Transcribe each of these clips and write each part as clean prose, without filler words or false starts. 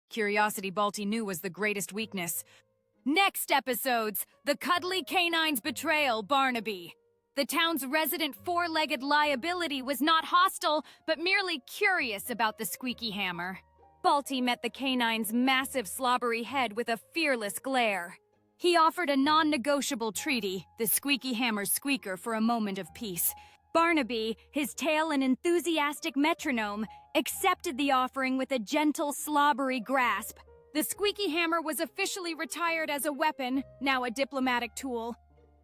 Curiosity Balti knew was the greatest weakness. Next episodes, the cuddly canine's betrayal, Barnaby. The town's resident four-legged liability was not hostile, but merely curious about the squeaky hammer. Balti met the canine's massive slobbery head with a fearless glare. He offered a non-negotiable treaty, the squeaky hammer's squeaker, for a moment of peace. Barnaby, his tail an enthusiastic metronome, accepted the offering with a gentle, slobbery grasp. The squeaky hammer was officially retired as a weapon, now a diplomatic tool.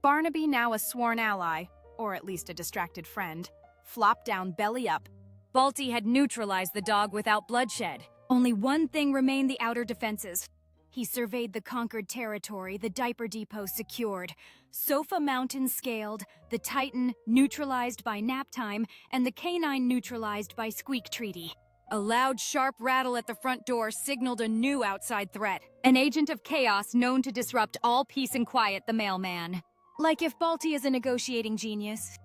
Barnaby, now a sworn ally, or at least a distracted friend, flopped down belly up. Balti had neutralized the dog without bloodshed. Only one thing remained: the outer defenses. He surveyed the conquered territory, the diaper depot secured, Sofa Mountain scaled, the Titan neutralized by nap time, and the canine neutralized by squeak treaty. A loud, sharp rattle at the front door signaled a new outside threat. An agent of chaos known to disrupt all peace and quiet, the mailman. Like if Balti is a negotiating genius,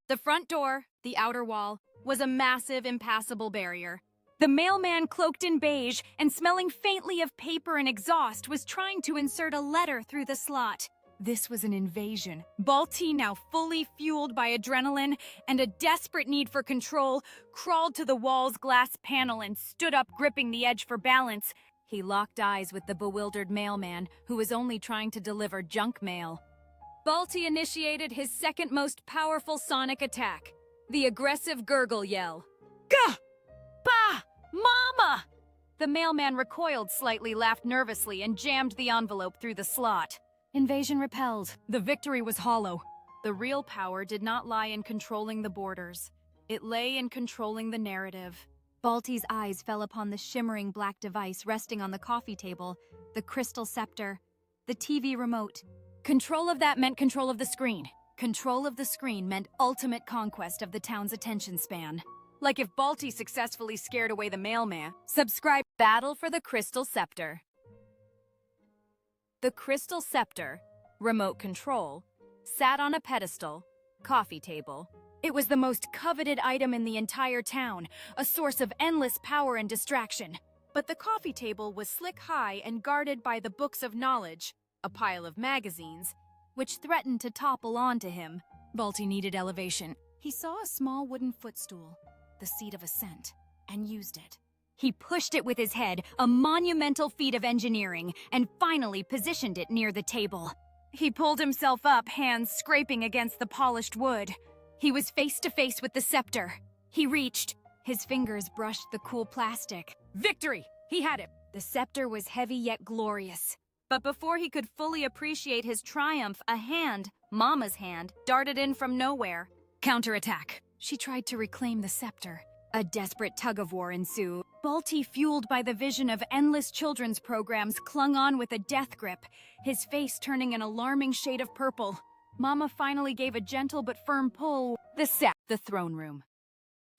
the front door, the outer wall, was a massive, impassable barrier. The mailman, cloaked in beige and smelling faintly of paper and exhaust, was trying to insert a letter through the slot. This was an invasion. Balti, now fully fueled by adrenaline and a desperate need for control, crawled to the wall's glass panel and stood up, gripping the edge for balance. He locked eyes with the bewildered mailman, who was only trying to deliver junk mail. Balti initiated his second most powerful sonic attack, the aggressive gurgle yell. Gah! Bah! Mama! The mailman recoiled slightly, laughed nervously, and jammed the envelope through the slot. Invasion repelled. The victory was hollow. The real power did not lie in controlling the borders. It lay in controlling the narrative. Balti's eyes fell upon the shimmering black device resting on the coffee table, the crystal scepter, the TV remote. Control of that meant control of the screen. Control of the screen meant ultimate conquest of the town's attention span. Like if Balti successfully scared away the mailman. Subscribe. Battle for the Crystal Scepter. The Crystal Scepter, remote control, sat on a pedestal, coffee table. It was the most coveted item in the entire town, a source of endless power and distraction. But the coffee table was slick high and guarded by the books of knowledge, a pile of magazines, which threatened to topple onto him. Balti needed elevation. He saw a small wooden footstool, the seat of ascent, and used it. He pushed it with his head, a monumental feat of engineering, and finally positioned it near the table. He pulled himself up, hands scraping against the polished wood. He was face to face with the scepter. He reached. His fingers brushed the cool plastic. Victory! He had it! The scepter was heavy yet glorious. But before he could fully appreciate his triumph, a hand, Mama's hand, darted in from nowhere. Counterattack. She tried to reclaim the scepter. A desperate tug-of-war ensued. Balti, fueled by the vision of endless children's programs, clung on with a death grip, his face turning an alarming shade of purple. Mama finally gave a gentle but firm pull. The throne room.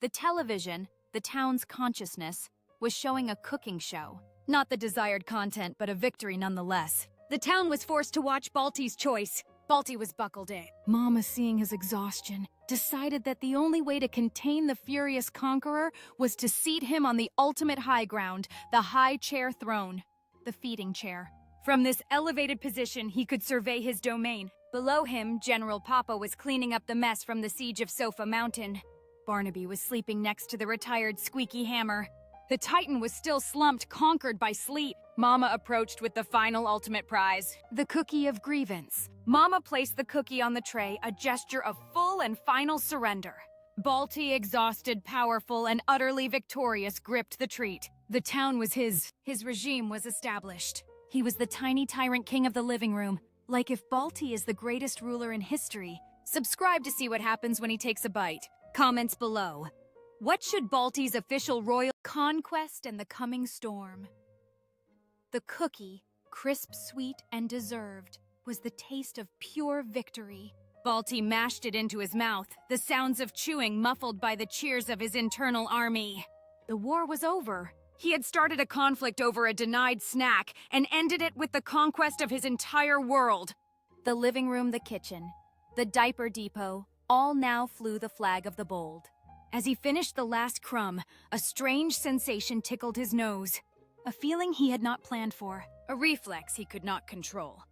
The television, the town's consciousness, was showing a cooking show. Not the desired content, but a victory nonetheless. The town was forced to watch Balti's choice. Balti was buckled in. Mama, seeing his exhaustion, decided that the only way to contain the furious conqueror was to seat him on the ultimate high ground, the high chair throne, the feeding chair. From this elevated position, he could survey his domain. Below him, General Papa was cleaning up the mess from the siege of Sofa Mountain. Barnaby was sleeping next to the retired squeaky hammer. The Titan was still slumped, conquered by sleep. Mama approached with the final ultimate prize, the cookie of grievance. Mama placed the cookie on the tray, a gesture of full and final surrender. Balti, exhausted, powerful, and utterly victorious, gripped the treat. The town was his. His regime was established. He was the tiny tyrant king of the living room. Like if Balti is the greatest ruler in history. Subscribe to see what happens when he takes a bite. Comments below. What should Balti's official royal conquest and the coming storm? The cookie, crisp, sweet, and deserved, was the taste of pure victory. Balti mashed it into his mouth, the sounds of chewing muffled by the cheers of his internal army. The war was over. He had started a conflict over a denied snack and ended it with the conquest of his entire world. The living room, the kitchen, the diaper depot, all now flew the flag of the bold. As he finished the last crumb, a strange sensation tickled his nose. a feeling he had not planned for, a reflex he could not control.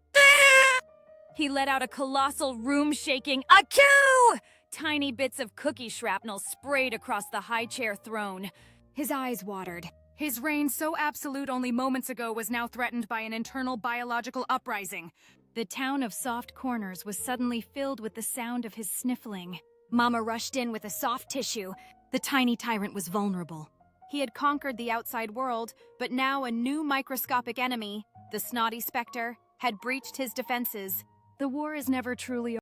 He let out a colossal room-shaking achoo! Tiny bits of cookie shrapnel sprayed across the high-chair throne. His eyes watered. His reign, so absolute only moments ago, was now threatened by an internal biological uprising. The town of Soft Corners was suddenly filled with the sound of his sniffling. Mama rushed in with a soft tissue. The tiny tyrant was vulnerable. He had conquered the outside world, but now a new microscopic enemy, the snotty specter, had breached his defenses. The war is never truly